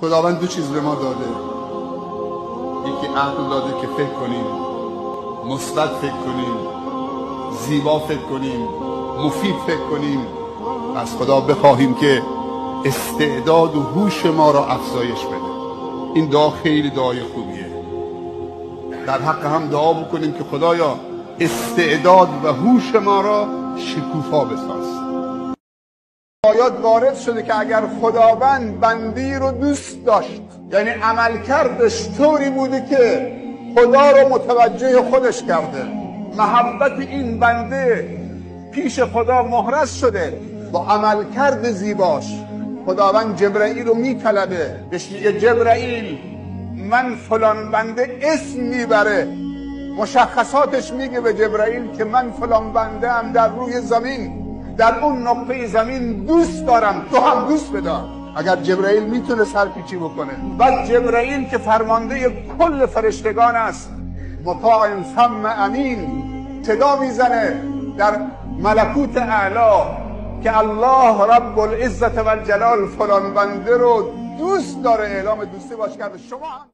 خداوند دو چیز به ما داده. یکی عقل داده که فکر کنیم، مثبت فکر کنیم، زیبا فکر کنیم، مفید فکر کنیم و از خدا بخواهیم که استعداد و هوش ما را افزایش بده. این دعا خیلی دعای خوبیه. در حق هم دعا بکنیم که خدایا استعداد و هوش ما را شکوفا بساز. آیات وارد شده که اگر خداوند بندی رو دوست داشت، یعنی عملکردش طوری بوده که خدا رو متوجه خودش کرده، محبت این بنده پیش خدا محرز شده، با عملکرد زیباش خداوند جبرائیل رو میطلبه، بهش میگه جبرائیل من فلان بنده اسم میبره، مشخصاتش میگه به جبرائیل که من فلان بنده هم در روی زمین، در اون نقطه زمین دوست دارم، تو هم دوست بدار. اگر جبرائیل میتونه سرپیچی بکنه، بعد جبرائیل که فرمانده کل فرشتگان است، مطاع ثم امین، صدا میزنه در ملکوت اعلی که الله رب العزت و الجلال فلان بنده رو دوست داره، اعلام دوستی باش کرده. شما هم